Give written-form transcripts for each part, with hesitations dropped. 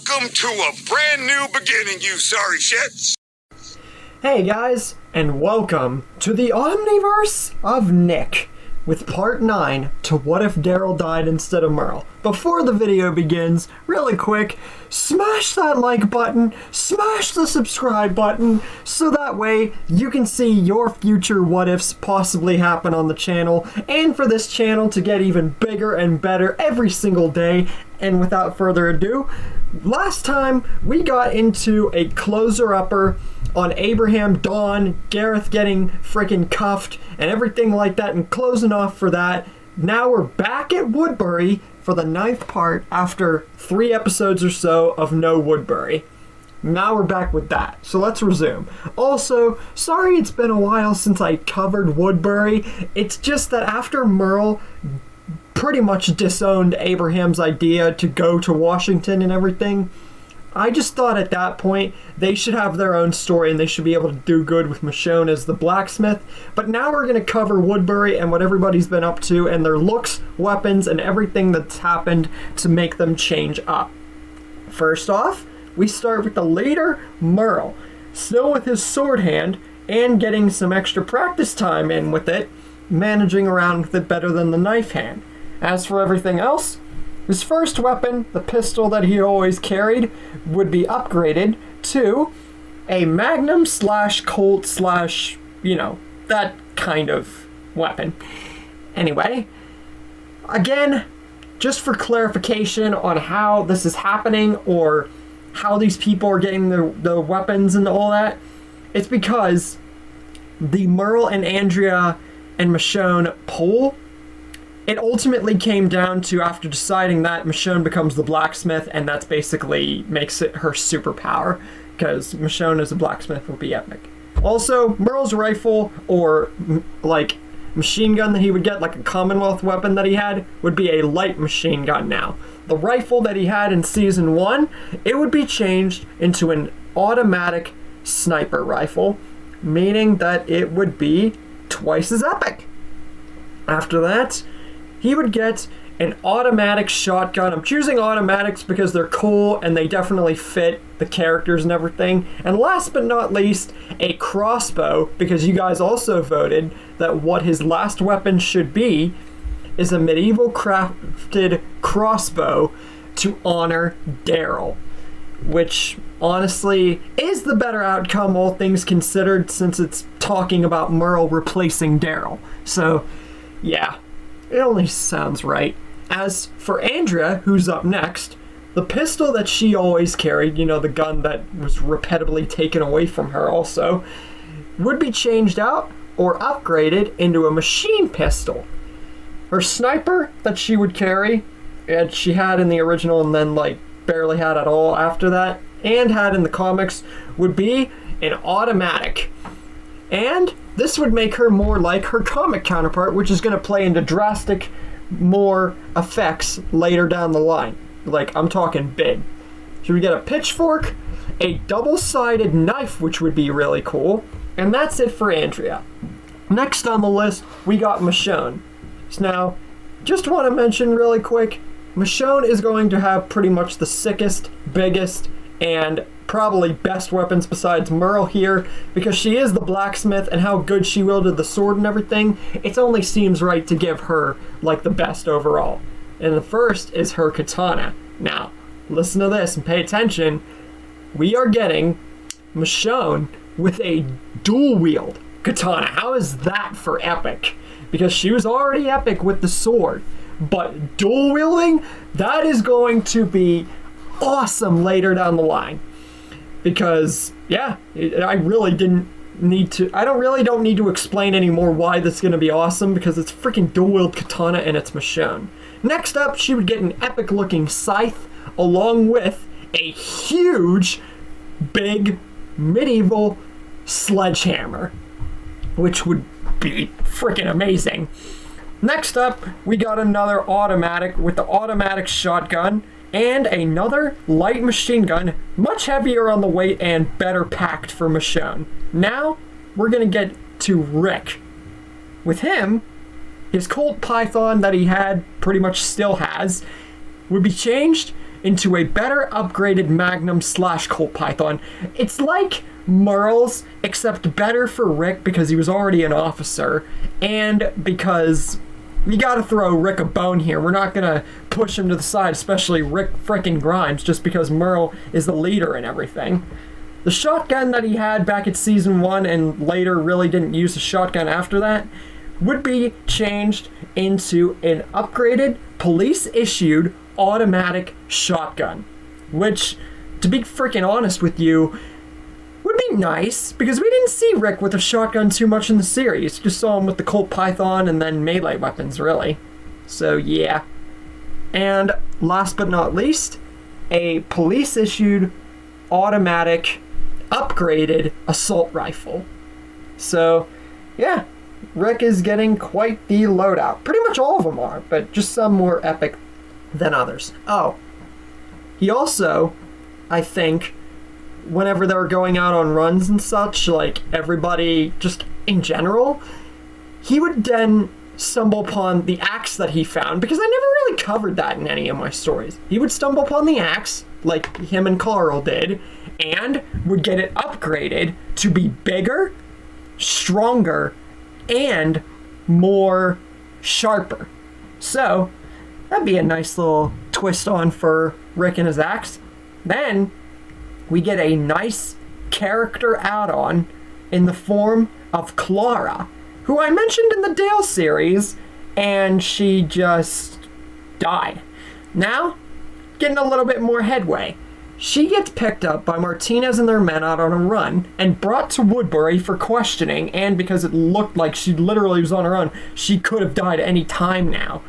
Welcome to a brand new beginning, you sorry shits. Hey guys, and welcome to the Omniverse of Nick, with part 9 to What If Daryl Died Instead of Merle. Before the video begins, really quick, smash that like button, smash the subscribe button, so that way you can see your future what ifs possibly happen on the channel, and for this channel to get even bigger and better every single day. And without further ado, last time we got into a closer-upper on Abraham, Dawn, Gareth getting freaking cuffed, and everything like that, and closing off for that. Now we're back at Woodbury for the 9th part after 3 episodes or so of no Woodbury. Now we're back with that, so let's resume. Also, sorry it's been a while since I covered Woodbury. It's just that after Merle pretty much disowned Abraham's idea to go to Washington and everything, I just thought at that point they should have their own story and they should be able to do good with Michonne as the blacksmith. But now we're going to cover Woodbury and what everybody's been up to and their looks, weapons, and everything that's happened to make them change up. First off, we start with the leader, Merle, still with his sword hand and getting some extra practice time in with it, managing around with it better than the knife hand. As for everything else, his first weapon, the pistol that he always carried, would be upgraded to a Magnum / Colt / that kind of weapon. Anyway, again, just for clarification on how this is happening or how these people are getting the weapons and all that, it's because the Merle and Andrea and Michonne poll, it ultimately came down to, after deciding that, Michonne becomes the blacksmith, and that's basically makes it her superpower, because Michonne as a blacksmith would be epic. Also, Merle's rifle, or like machine gun that he would get, like a Commonwealth weapon that he had, would be a light machine gun now. The rifle that he had in Season 1, it would be changed into an automatic sniper rifle, meaning that it would be twice as epic. After that, he would get an automatic shotgun. I'm choosing automatics because they're cool and they definitely fit the characters and everything. And last but not least, a crossbow, because you guys also voted that what his last weapon should be is a medieval crafted crossbow to honor Daryl, which honestly is the better outcome, all things considered, since it's talking about Merle replacing Daryl. So yeah, it only sounds right. As for Andrea, who's up next, the pistol that she always carried, the gun that was repeatedly taken away from her also, would be changed out or upgraded into a machine pistol. Her sniper that she would carry, and she had in the original and then barely had at all after that, and had in the comics, would be an automatic. And this would make her more like her comic counterpart, which is going to play into drastic more effects later down the line. I'm talking big. So we get a pitchfork, a double-sided knife, which would be really cool, and that's it for Andrea. Next on the list, we got Michonne. So now, just want to mention really quick, Michonne is going to have pretty much the sickest, biggest, and probably best weapons besides Merle here, because she is the blacksmith, and how good she wielded the sword and everything, it only seems right to give her the best overall. And the first is her katana. Now, listen to this and pay attention. We are getting Michonne with a dual wield katana. How is that for epic? Because she was already epic with the sword, but dual wielding, that is going to be awesome later down the line. Because yeah, I really don't need to explain anymore why this is going to be awesome, because it's freaking dual wield katana and it's Michonne. Next up, she would get an epic looking scythe along with a huge big medieval sledgehammer, which would be freaking amazing. Next up, we got another automatic with the automatic shotgun and another light machine gun, much heavier on the weight and better packed for Michonne. Now, we're gonna get to Rick. With him, his Colt Python that he had, pretty much still has, would be changed into a better upgraded Magnum / Colt Python. It's like Merle's, except better for Rick because he was already an officer, and because we gotta throw Rick a bone here. We're not gonna push him to the side, especially Rick frickin' Grimes, just because Merle is the leader and everything. The shotgun that he had back at season 1 and later really didn't use the shotgun after that would be changed into an upgraded, police-issued automatic shotgun, which, to be freaking honest with you, would be nice, because we didn't see Rick with a shotgun too much in the series. Just saw him with the Colt Python and then melee weapons, really. So, yeah. And last but not least, a police-issued, automatic, upgraded assault rifle. So, yeah, Rick is getting quite the loadout. Pretty much all of them are, but just some more epic than others. Oh, he also, I think, whenever they were going out on runs and such, like everybody just in general, he would then stumble upon the axe that he found, because I never really covered that in any of my stories. He would stumble upon the axe, like him and Carl did, and would get it upgraded to be bigger, stronger, and more sharper. So, that'd be a nice little twist on for Rick and his axe. Then, we get a nice character add-on in the form of Clara, who I mentioned in the Dale series, and she just died. Now, getting a little bit more headway. She gets picked up by Martinez and their men out on a run and brought to Woodbury for questioning, and because it looked like she literally was on her own, she could have died any time now.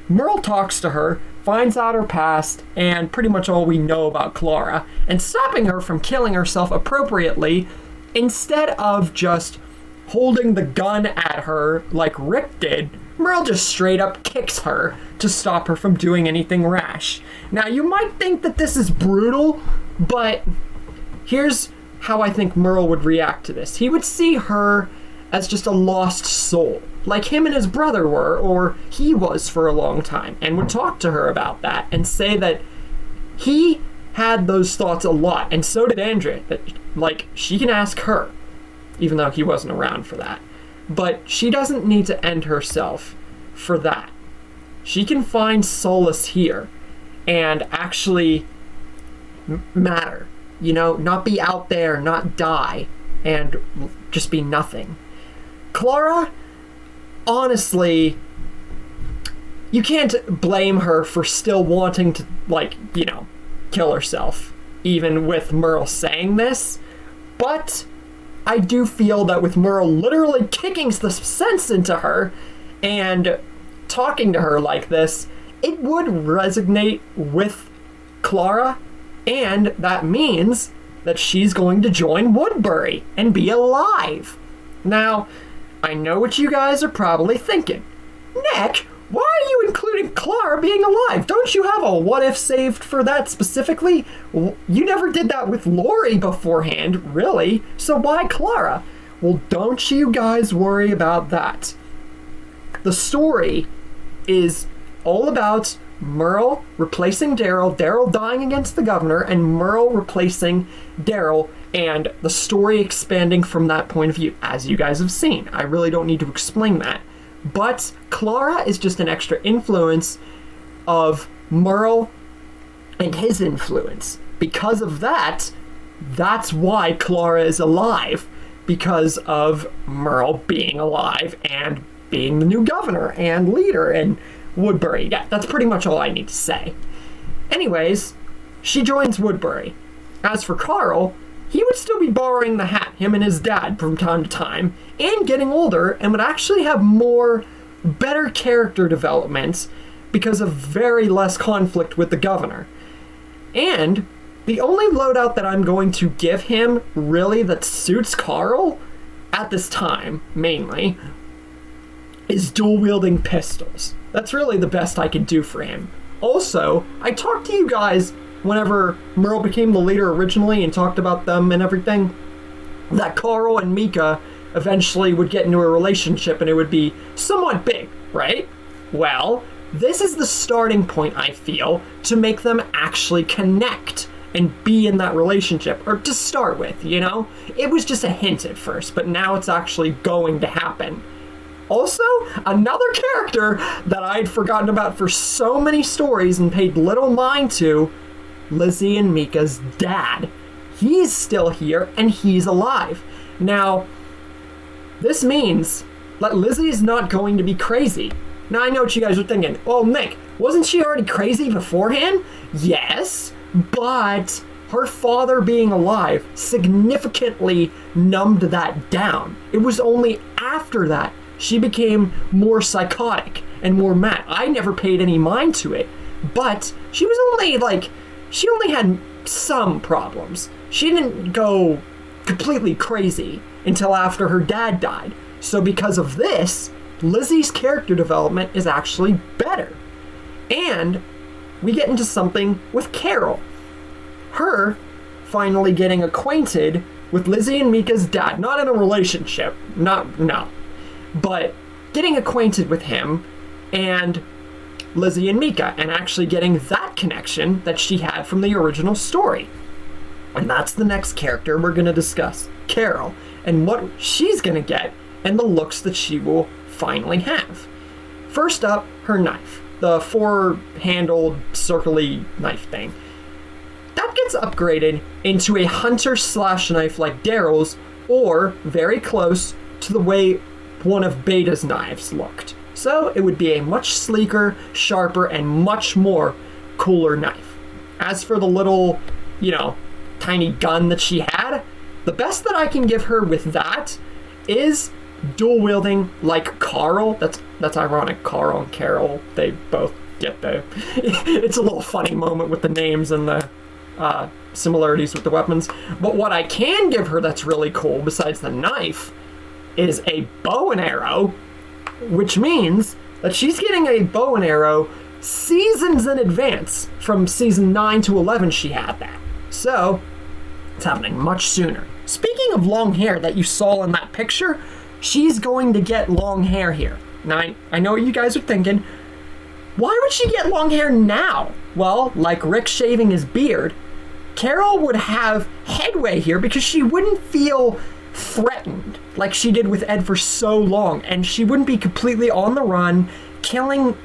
Merle talks to her, finds out her past, and pretty much all we know about Clara, and stopping her from killing herself appropriately instead of just holding the gun at her like Rick did. Merle just straight up kicks her to stop her from doing anything rash. Now, you might think that this is brutal, but here's how I think Merle would react to this. He would see her as just a lost soul, like him and his brother were, or he was for a long time, and would talk to her about that and say that he had those thoughts a lot, and so did Andrea, that, like, she can ask her, even though he wasn't around for that. But she doesn't need to end herself for that. She can find solace here and actually matter, you know, not be out there, not die, and just be nothing. Clara, honestly, you can't blame her for still wanting to, like, you know, kill herself, even with Merle saying this, but I do feel that with Merle literally kicking the sense into her and talking to her like this, it would resonate with Clara, and that means that she's going to join Woodbury and be alive. Now, I know what you guys are probably thinking. Nick, why are you including Clara being alive? Don't you have a what if saved for that specifically? You never did that with Lori beforehand, really, so why Clara? Well, don't you guys worry about that. The story is all about Merle replacing Daryl, Daryl dying against the governor, and Merle replacing Daryl, and the story expanding from that point of view, as you guys have seen. I really don't need to explain that. But Clara is just an extra influence of Merle and his influence. Because of that, that's why Clara is alive. Because of Merle being alive and being the new governor and leader in Woodbury. Yeah, that's pretty much all I need to say. Anyways, she joins Woodbury. As for Carl, he would still be borrowing the hat, him and his dad, from time to time, and getting older, and would actually have better character development because of very less conflict with the governor. And the only loadout that I'm going to give him, really, that suits Carl, at this time, mainly, is dual-wielding pistols. That's really the best I could do for him. Also, I talked to you guys whenever Merle became the leader originally and talked about them and everything, that Carl and Mika eventually would get into a relationship and it would be somewhat big, right? Well, this is the starting point, I feel, to make them actually connect and be in that relationship, or to start with, you know? It was just a hint at first, but now it's actually going to happen. Also, another character that I'd forgotten about for so many stories and paid little mind to, Lizzie and Mika's dad. He's still here and he's alive. Now, this means that Lizzie's not going to be crazy. Now, I know what you guys are thinking. Oh, Nick, wasn't she already crazy beforehand? Yes, but her father being alive significantly numbed that down. It was only after that she became more psychotic and more mad. I never paid any mind to it, but she only had some problems. She didn't go completely crazy until after her dad died. So because of this, Lizzie's character development is actually better. And we get into something with Carol. Her finally getting acquainted with Lizzie and Mika's dad. Not in a relationship. No. But getting acquainted with him and Lizzie and Mika, and actually getting that connection that she had from the original story. And that's the next character we're going to discuss, Carol, and what she's going to get and the looks that she will finally have. First up, her knife, the four-handled circly knife thing. That gets upgraded into a hunter/knife like Daryl's, or very close to the way one of Beta's knives looked. So it would be a much sleeker, sharper, and much more cooler knife. As for the little, tiny gun that she had, the best that I can give her with that is dual wielding like Carl. That's ironic. Carl and Carol, they both get the... It's a little funny moment with the names and the similarities with the weapons. But what I can give her that's really cool, besides the knife, is a bow and arrow, which means that she's getting a bow and arrow seasons in advance. From season 9 to 11 she had that. So, it's happening much sooner. Speaking of long hair that you saw in that picture, she's going to get long hair here. Now, I know what you guys are thinking. Why would she get long hair now? Well, like Rick shaving his beard, Carol would have headway here because she wouldn't feel threatened like she did with Ed for so long, and she wouldn't be completely on the run, killing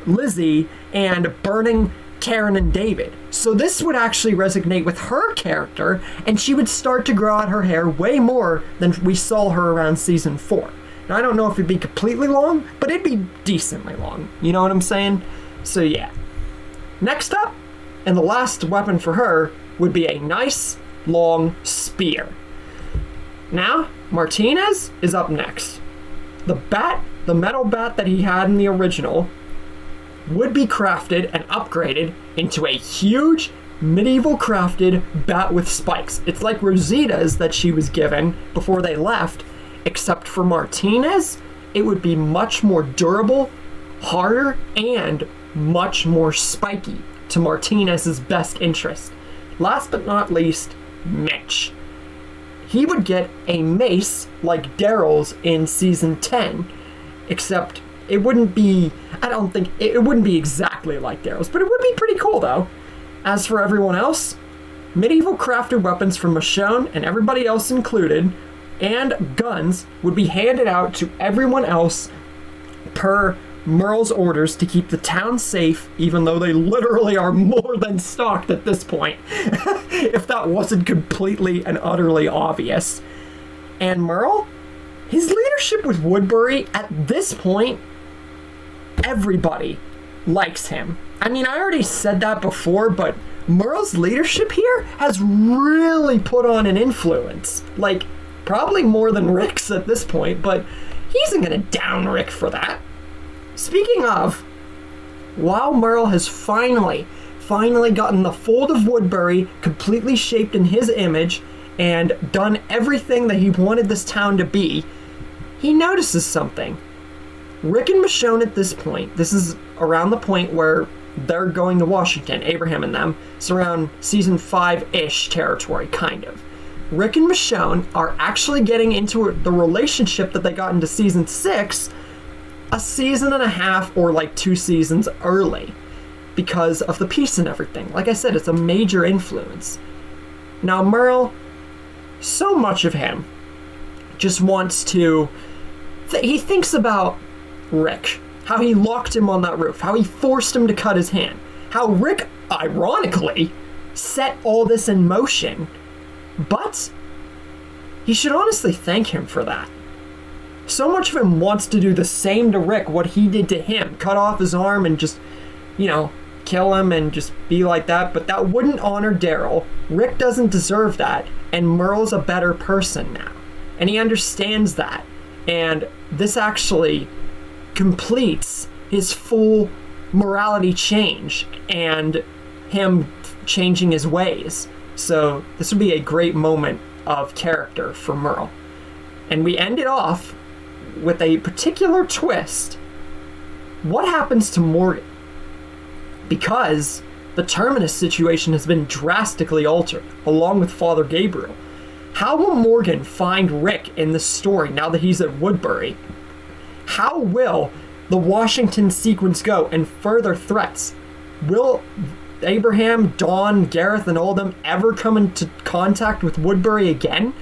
Lizzie and burning Karen and David. So this would actually resonate with her character, and she would start to grow out her hair way more than we saw her around season 4. Now, I don't know if it'd be completely long, but it'd be decently long. You know what I'm saying? So yeah. Next up, and the last weapon for her, would be a nice, long spear. Now, Martinez is up next. The bat, the metal bat that he had in the original, would be crafted and upgraded into a huge, medieval crafted bat with spikes. It's like Rosita's that she was given before they left, except for Martinez, it would be much more durable, harder, and much more spiky to Martinez's best interest. Last but not least, Mitch. He would get a mace like Daryl's in season 10, except it wouldn't be, it wouldn't be exactly like Daryl's, but it would be pretty cool though. As for everyone else, medieval crafted weapons from Michonne and everybody else included, and guns would be handed out to everyone else per Merle's orders to keep the town safe, even though they literally are more than stocked at this point, if that wasn't completely and utterly obvious. And Merle, his leadership with Woodbury at this point, everybody likes him. I mean, I already said that before, but Merle's leadership here has really put on an influence. Like, probably more than Rick's at this point, but he isn't gonna down Rick for that. Speaking of, while Merle has finally gotten the fold of Woodbury completely shaped in his image and done everything that he wanted this town to be, he notices something. Rick and Michonne at this point, this is around the point where they're going to Washington, Abraham and them, it's around season 5-ish territory, kind of. Rick and Michonne are actually getting into the relationship that they got into season 6 a season and a half or like 2 seasons early because of the piece and everything. Like I said, it's a major influence. Now Merle, so much of him just wants to... he thinks about Rick, how he locked him on that roof, how he forced him to cut his hand, how Rick, ironically, set all this in motion. But he should honestly thank him for that. So much of him wants to do the same to Rick, what he did to him, cut off his arm and just, kill him and just be like that, but that wouldn't honor Daryl. Rick doesn't deserve that, and Merle's a better person now. And he understands that. And this actually completes his full morality change and him changing his ways. So this would be a great moment of character for Merle. And we end it off with a particular twist. What happens to Morgan? Because the Terminus situation has been drastically altered, along with Father Gabriel. How will Morgan find Rick in this story now that he's at Woodbury? How will the Washington sequence go and further threats? Will Abraham, Dawn, Gareth, and all of them ever come into contact with Woodbury again?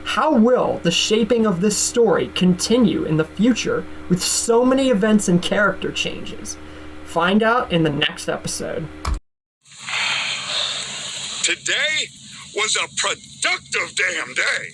How will the shaping of this story continue in the future with so many events and character changes? Find out in the next episode. Today was a productive damn day.